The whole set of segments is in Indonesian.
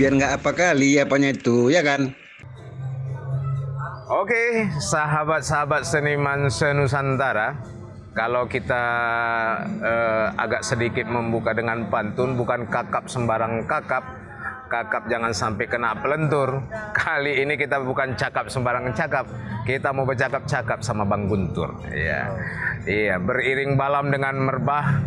biar nggak apa kali apanya itu, ya kan? Oke, sahabat-sahabat seniman senusantara, kalau kita agak sedikit membuka dengan pantun, bukan kakap sembarang kakap, kakap jangan sampai kena pelentur. Kali ini kita bukan cakap sembarang cakap, kita mau bercakap-cakap sama Bang Guntur. Iya, beriring balam dengan merbah,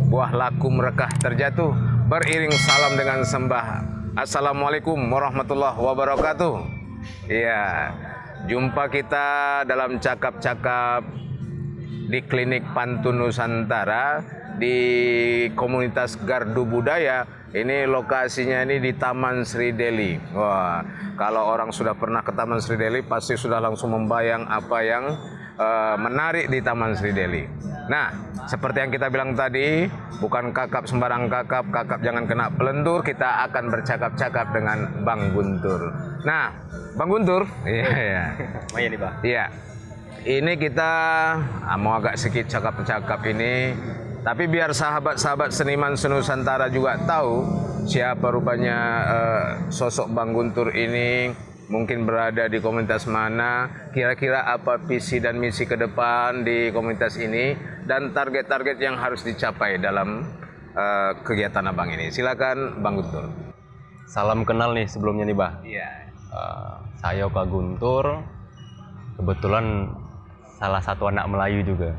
buah laku merekah terjatuh, beriring salam dengan sembah. Assalamualaikum warahmatullahi wabarakatuh. Iya. Jumpa kita dalam cakap-cakap di Klinik Pantun Nusantara di komunitas Gardu Budaya. Ini lokasinya ini di Taman Sri Deli. Wah, kalau orang sudah pernah ke Taman Sri Deli pasti sudah langsung membayang apa yang menarik di Taman Sri Deli. Nah, seperti yang kita bilang tadi, bukan kakap sembarang kakap, kakap jangan kena pelentur. Kita akan bercakap-cakap dengan Bang Guntur. Nah, Bang Guntur, iya. Iya nih, Bang. Iya. Ini kita mau agak sedikit cakap-cakap ini, tapi biar sahabat-sahabat seniman senusantara juga tahu siapa rupanya sosok Bang Guntur ini, mungkin berada di komunitas mana, kira-kira apa visi dan misi ke depan di komunitas ini, dan target-target yang harus dicapai dalam kegiatan Abang ini. Silakan Bang Guntur. Salam kenal nih sebelumnya nih, Bah. Iya. Saya Kak Guntur, kebetulan salah satu anak Melayu juga.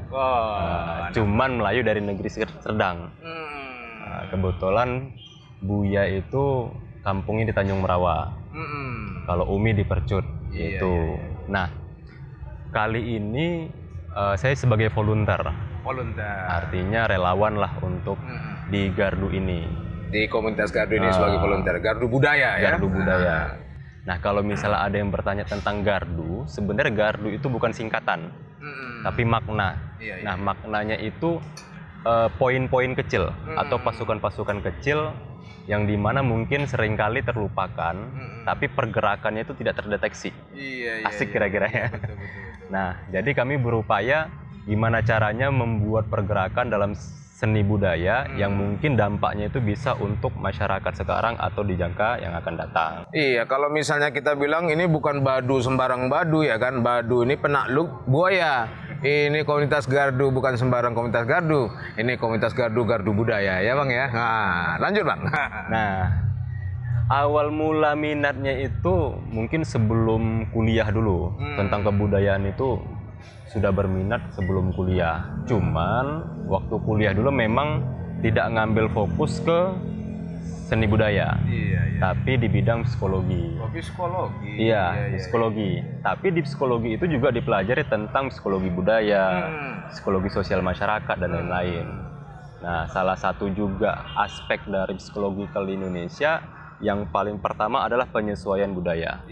Cuman Melayu dari negeri Serdang. Kebetulan Buya itu kampungnya di Tanjung Merawa. Kalau Umi di Percut. Itu. Nah, kali ini saya sebagai volunteer. Artinya relawan lah untuk di Gardu ini. Di komunitas Gardu ini sebagai volunteer. Gardu Budaya ya? Gardu Budaya. Nah, kalau misalnya ada yang bertanya tentang Gardu, sebenarnya Gardu itu bukan singkatan, tapi makna. Nah, maknanya itu poin-poin kecil atau pasukan-pasukan kecil yang dimana mungkin seringkali terlupakan, tapi pergerakannya itu tidak terdeteksi. Asik kira-kira ya. Nah, jadi kami berupaya gimana caranya membuat pergerakan dalam seni budaya yang mungkin dampaknya itu bisa untuk masyarakat sekarang atau di jangka yang akan datang. Iya, kalau misalnya kita bilang ini bukan badu sembarang badu ya kan, badu ini penakluk buaya. Ini komunitas Gardu bukan sembarang komunitas Gardu. Ini komunitas Gardu Budaya ya Bang ya. Nah, lanjut Bang. Nah, awal mula minatnya itu mungkin sebelum kuliah dulu. Tentang kebudayaan itu sudah berminat sebelum kuliah. Cuman waktu kuliah dulu memang tidak ngambil fokus ke seni budaya. Tapi di bidang psikologi. Psikologi. Iya, psikologi. Tapi di psikologi itu juga dipelajari tentang psikologi budaya, psikologi sosial masyarakat dan lain-lain. Nah, salah satu juga aspek dari psikologi di Indonesia yang paling pertama adalah penyesuaian budaya.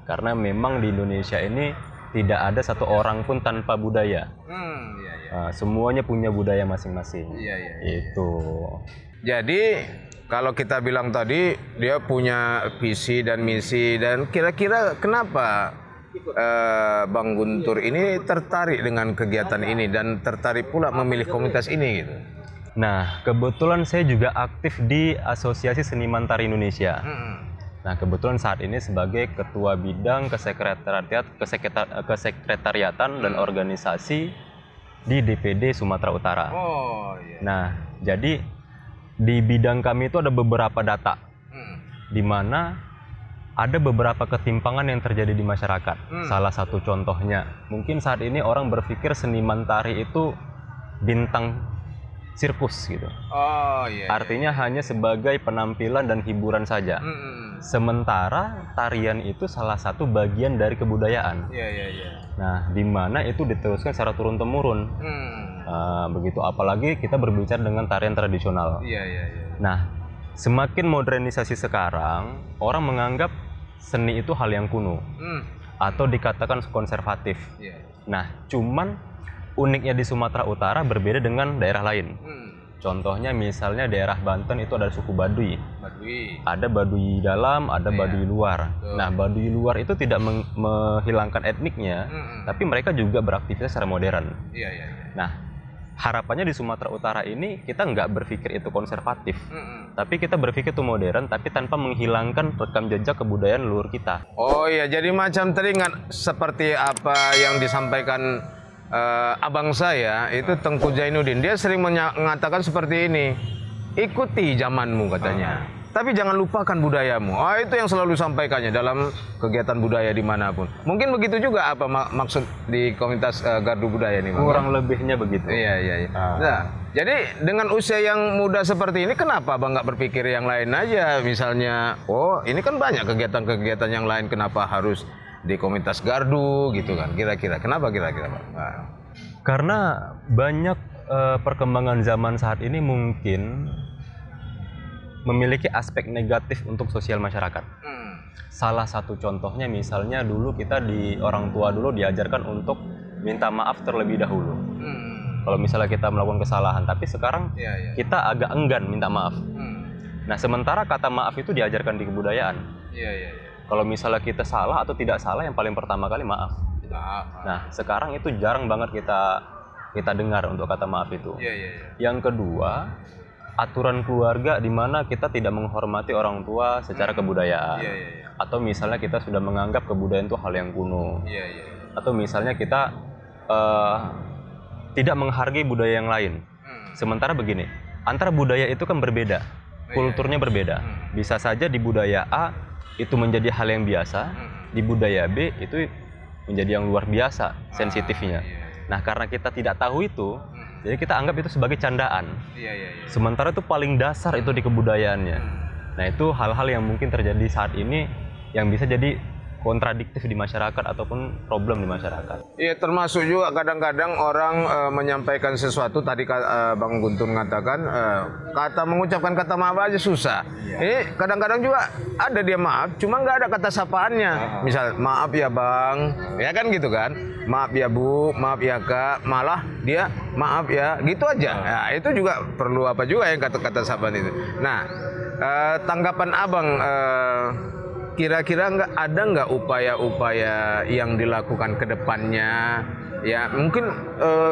Karena memang di Indonesia ini tidak ada satu orang pun tanpa budaya. Semuanya punya budaya masing-masing. Itu. Jadi kalau kita bilang tadi dia punya visi dan misi, dan kira-kira kenapa Bang Guntur ini tertarik dengan kegiatan ini dan tertarik pula memilih komunitas ini gitu? Nah, kebetulan saya juga aktif di Asosiasi Seniman Tari Indonesia. Nah, kebetulan saat ini sebagai Ketua Bidang Kesekretariatan dan Organisasi di DPD Sumatera Utara. Nah, jadi di bidang kami itu ada beberapa data, di mana ada beberapa ketimpangan yang terjadi di masyarakat. Salah satu contohnya, mungkin saat ini orang berpikir seniman tari itu bintang sirkus gitu. Artinya hanya sebagai penampilan dan hiburan saja. Sementara tarian itu salah satu bagian dari kebudayaan. Nah, di mana itu diteruskan secara turun-temurun. Begitu, apalagi kita berbicara dengan tarian tradisional. Nah, semakin modernisasi sekarang, orang menganggap seni itu hal yang kuno atau dikatakan konservatif. Nah, cuman uniknya di Sumatera Utara berbeda dengan daerah lain. Contohnya misalnya daerah Banten itu ada suku Baduy. Ada Baduy dalam, ada Baduy luar. Nah, Baduy luar itu tidak menghilangkan etniknya, tapi mereka juga beraktivitas secara modern. Nah, harapannya di Sumatera Utara ini kita nggak berpikir itu konservatif, tapi kita berpikir itu modern, tapi tanpa menghilangkan rekam jejak kebudayaan leluhur kita. Oh iya, jadi macam teringat seperti apa yang disampaikan abang saya itu Tengku Zainuddin. Dia sering mengatakan seperti ini, ikuti zamanmu katanya. Tapi jangan lupakan budayamu. Itu yang selalu sampaikannya dalam kegiatan budaya dimanapun. Mungkin begitu juga apa maksud di komunitas Gardu Budaya ini, Bang? Kurang lebihnya begitu. Iya. Nah, jadi dengan usia yang muda seperti ini, kenapa Bang nggak berpikir yang lain aja? Misalnya, ini kan banyak kegiatan-kegiatan yang lain, kenapa harus di komunitas Gardu gitu kan? Kira-kira, kenapa kira-kira, Bang? Nah. Karena banyak perkembangan zaman saat ini mungkin memiliki aspek negatif untuk sosial masyarakat. Salah satu contohnya misalnya dulu kita orang tua dulu diajarkan untuk minta maaf terlebih dahulu. Kalau misalnya kita melakukan kesalahan, tapi sekarang kita agak enggan minta maaf. Nah, sementara kata maaf itu diajarkan di kebudayaan. Kalau misalnya kita salah atau tidak salah, yang paling pertama kali maaf. Nah, sekarang itu jarang banget kita dengar untuk kata maaf itu. Yang kedua, aturan keluarga di mana kita tidak menghormati orang tua secara kebudayaan. Atau misalnya kita sudah menganggap kebudayaan itu hal yang kuno. Atau misalnya kita tidak menghargai budaya yang lain. Sementara begini, antara budaya itu kan berbeda, kulturnya berbeda. Bisa saja di budaya A itu menjadi hal yang biasa, di budaya B itu menjadi yang luar biasa sensitifnya. Nah, karena kita tidak tahu itu, jadi kita anggap itu sebagai candaan. Sementara itu paling dasar itu di kebudayaannya. Nah, itu hal-hal yang mungkin terjadi saat ini yang bisa jadi kontradiktif di masyarakat ataupun problem di masyarakat. Iya, termasuk juga kadang-kadang orang menyampaikan sesuatu, tadi Bang Guntur mengatakan mengucapkan kata maaf aja susah. Ini kadang-kadang juga ada dia maaf, cuma nggak ada kata sapaannya. Misal, maaf ya Bang, ya kan gitu kan. Maaf ya Bu, maaf ya Kak, malah dia maaf ya, gitu aja. Nah, itu juga perlu apa juga yang kata-kata sapaan itu. Nah, tanggapan Abang, kira-kira ada nggak upaya-upaya yang dilakukan ke depannya? Ya, mungkin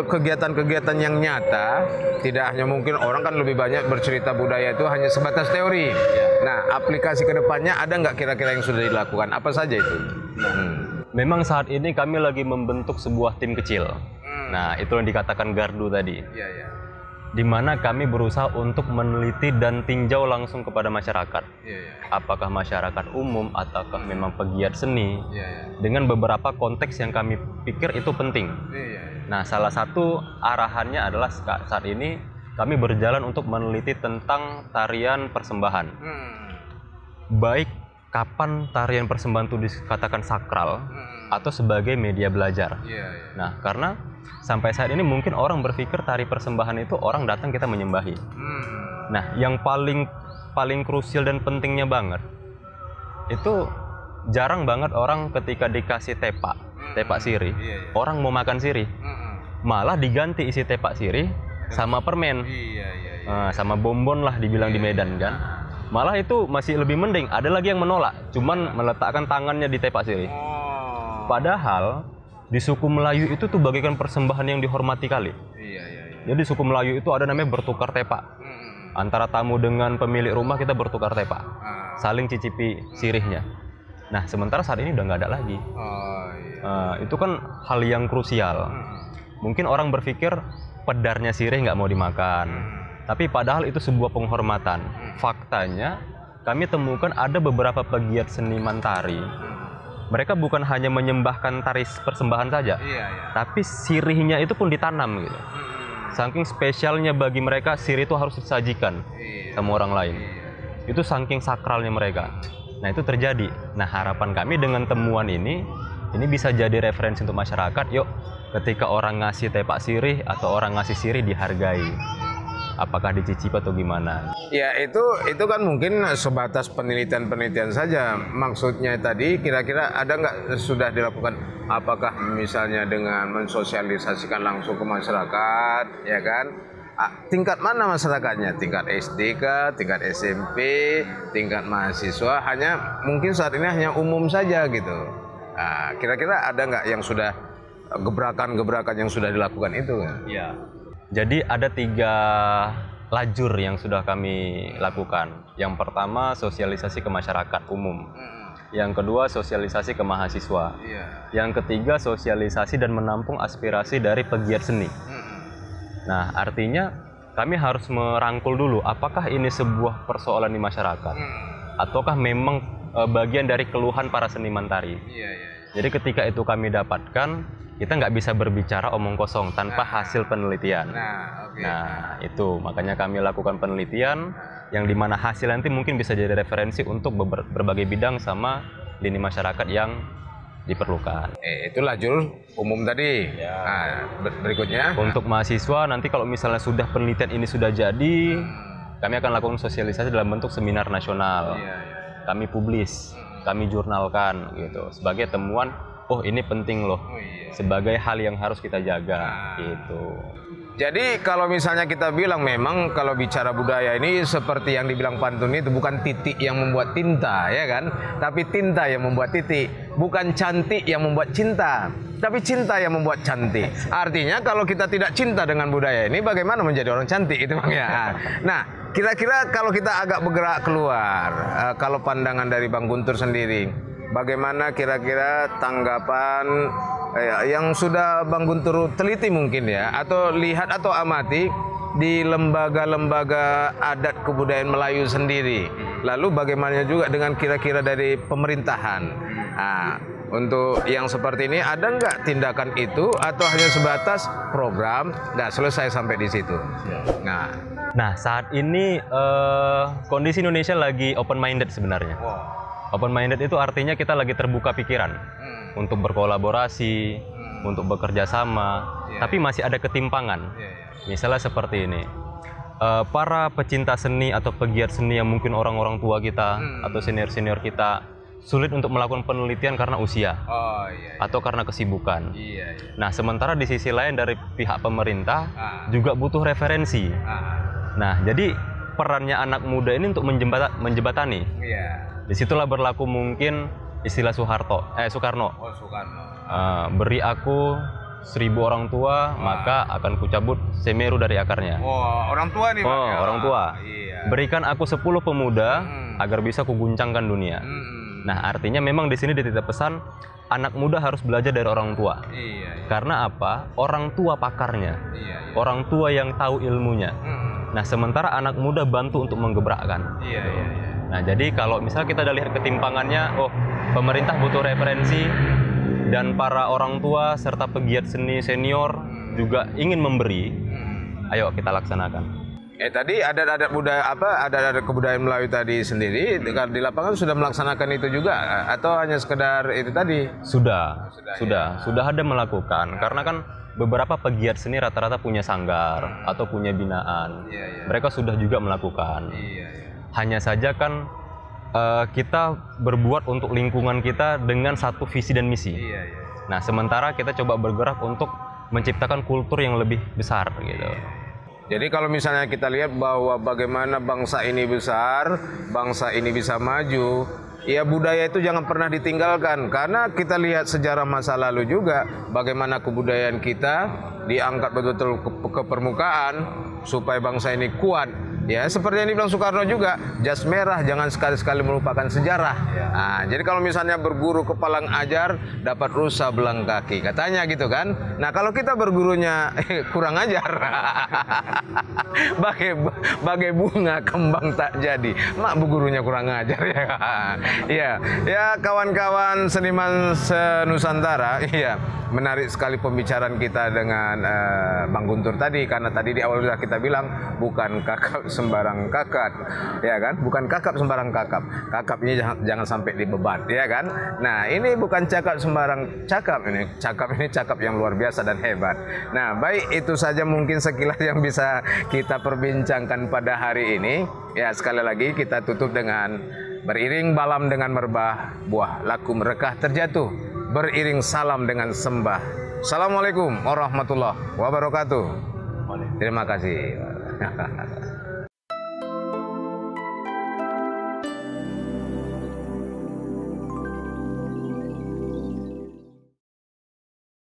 kegiatan-kegiatan yang nyata, tidak hanya mungkin orang kan lebih banyak bercerita budaya itu hanya sebatas teori. Nah, aplikasi ke depannya ada nggak kira-kira yang sudah dilakukan? Apa saja itu? Memang saat ini kami lagi membentuk sebuah tim kecil. Nah, itu yang dikatakan Gardu tadi. Di mana kami berusaha untuk meneliti dan tinjau langsung kepada masyarakat. Apakah masyarakat umum ataukah memang pegiat seni. Dengan beberapa konteks yang kami pikir itu penting. Nah, salah satu arahannya adalah saat ini kami berjalan untuk meneliti tentang tarian persembahan. Baik kapan tarian persembahan itu dikatakan sakral atau sebagai media belajar. Nah, karena sampai saat ini mungkin orang berpikir tari persembahan itu orang datang kita menyembahi. Nah, yang paling krusial dan pentingnya banget itu jarang banget orang ketika dikasih tepak sirih, orang mau makan sirih. Malah diganti isi tepak sirih sama permen. Sama bonbon lah dibilang di Medan kan. Malah itu masih lebih mending, ada lagi yang menolak, cuman meletakkan tangannya di tepak sirih. Padahal di suku Melayu itu tuh bagaikan persembahan yang dihormati kali. Jadi suku Melayu itu ada namanya bertukar tepak. Antara tamu dengan pemilik rumah kita bertukar tepak, saling cicipi sirihnya. Nah, sementara saat ini udah nggak ada lagi. Itu kan hal yang krusial. Mungkin orang berpikir pedarnya sirih nggak mau dimakan. Tapi padahal itu sebuah penghormatan. Faktanya, kami temukan ada beberapa pegiat seniman tari. Mereka bukan hanya menyembahkan tari persembahan saja, tapi sirihnya itu pun ditanam gitu. Saking spesialnya bagi mereka, sirih itu harus disajikan sama orang lain. Itu saking sakralnya mereka. Nah, itu terjadi. Nah, harapan kami dengan temuan ini bisa jadi referensi untuk masyarakat. Yuk, ketika orang ngasih tepak sirih atau orang ngasih sirih dihargai. Apakah dicicip atau gimana? Ya, itu kan mungkin sebatas penelitian saja. Maksudnya tadi kira-kira ada nggak sudah dilakukan? Apakah misalnya dengan mensosialisasikan langsung ke masyarakat, ya kan? Tingkat mana masyarakatnya? Tingkat SD kah? Tingkat SMP? Tingkat mahasiswa? Hanya mungkin saat ini hanya umum saja gitu. Kira-kira ada nggak yang sudah gebrakan-gebrakan yang sudah dilakukan itu? Ya. Jadi ada 3 lajur yang sudah kami lakukan. Yang pertama sosialisasi ke masyarakat umum. Yang kedua sosialisasi ke mahasiswa. Yang ketiga sosialisasi dan menampung aspirasi dari pegiat seni. Nah, artinya kami harus merangkul dulu apakah ini sebuah persoalan di masyarakat ataukah memang bagian dari keluhan para seniman tari. Jadi ketika itu kami dapatkan, kita nggak bisa berbicara omong kosong tanpa hasil penelitian. Nah, itu makanya kami lakukan penelitian yang dimana hasil nanti mungkin bisa jadi referensi untuk berbagai bidang sama lini masyarakat yang diperlukan. Itu lajur umum tadi. Nah, berikutnya untuk mahasiswa nanti kalau misalnya sudah penelitian ini sudah jadi, kami akan lakukan sosialisasi dalam bentuk seminar nasional. Kami publis, kami jurnalkan gitu sebagai temuan. Oh, ini penting loh, sebagai hal yang harus kita jaga gitu. Jadi kalau misalnya kita bilang memang kalau bicara budaya ini seperti yang dibilang pantun itu bukan titik yang membuat tinta, ya kan? Tapi tinta yang membuat titik. Bukan cantik yang membuat cinta, tapi cinta yang membuat cantik. Artinya kalau kita tidak cinta dengan budaya ini, bagaimana menjadi orang cantik itu Bang ya? Nah, kira-kira kalau kita agak bergerak keluar, kalau pandangan dari Bang Guntur sendiri, bagaimana kira-kira tanggapan yang sudah Bang Guntur teliti mungkin ya, atau lihat atau amati di lembaga-lembaga adat kebudayaan Melayu sendiri. Lalu bagaimana juga dengan kira-kira dari pemerintahan. Nah, untuk yang seperti ini ada nggak tindakan itu atau hanya sebatas program dan selesai sampai di situ? Nah saat ini kondisi Indonesia lagi open minded sebenarnya. Open minded itu artinya kita lagi terbuka pikiran untuk berkolaborasi, untuk bekerja sama, tapi masih ada ketimpangan. Misalnya seperti ini, para pecinta seni atau pegiat seni yang mungkin orang-orang tua kita atau senior-senior kita sulit untuk melakukan penelitian karena usia atau karena kesibukan. Nah, sementara di sisi lain dari pihak pemerintah juga butuh referensi. Nah, jadi perannya anak muda ini untuk menjembatani. Disitulah berlaku mungkin istilah Soekarno. Beri aku 1000 orang tua, maka akan kucabut Semeru dari akarnya. Orang tua nih Bang. Orang tua. Berikan aku 10 pemuda agar bisa kuguncangkan dunia. Nah, artinya memang di sini dititip pesan anak muda harus belajar dari orang tua. Karena apa? Orang tua pakarnya. Orang tua yang tahu ilmunya. Nah, sementara anak muda bantu untuk menggebrakkan. Nah, jadi kalau misalnya kita udah lihat ketimpangannya, oh, pemerintah butuh referensi dan para orang tua serta pegiat seni senior juga ingin memberi. Ayo kita laksanakan. Tadi adat-adat budaya adat-adat kebudayaan Melayu tadi sendiri di lapangan sudah melaksanakan itu juga atau hanya sekedar itu tadi? Sudah ada melakukan karena kan beberapa pegiat seni rata-rata punya sanggar atau punya binaan. Mereka sudah juga melakukan. Hanya saja kan kita berbuat untuk lingkungan kita dengan satu visi dan misi. Nah, sementara kita coba bergerak untuk menciptakan kultur yang lebih besar gitu. Jadi kalau misalnya kita lihat bahwa bagaimana bangsa ini besar, bangsa ini bisa maju, ya budaya itu jangan pernah ditinggalkan. Karena kita lihat sejarah masa lalu juga, bagaimana kebudayaan kita diangkat betul-betul ke permukaan supaya bangsa ini kuat. Ya, seperti yang dibilang Soekarno juga, jas merah jangan sekali-sekali melupakan sejarah. Nah, jadi kalau misalnya berguru kepalang ajar, dapat rusa belang kaki, katanya gitu kan. Nah, kalau kita bergurunya kurang ajar, bagai bunga kembang tak jadi, mak gurunya kurang ajar ya. Ya kawan-kawan seniman senusantara, iya. Menarik sekali pembicaraan kita dengan Bang Guntur tadi, karena tadi di awal sudah kita bilang bukan kakap sembarang kakap, ya kan? Bukan kakap sembarang kakap. Kakap ini jangan sampai dibeban, ya kan? Nah, ini bukan cakap sembarang cakap ini. Cakap ini cakap yang luar biasa dan hebat. Nah, baik itu saja mungkin sekilas yang bisa kita perbincangkan pada hari ini. Ya, sekali lagi kita tutup dengan beriring balam dengan merbah, buah laku merekah terjatuh. Beriring salam dengan sembah. Assalamualaikum warahmatullahi wabarakatuh. Terima kasih.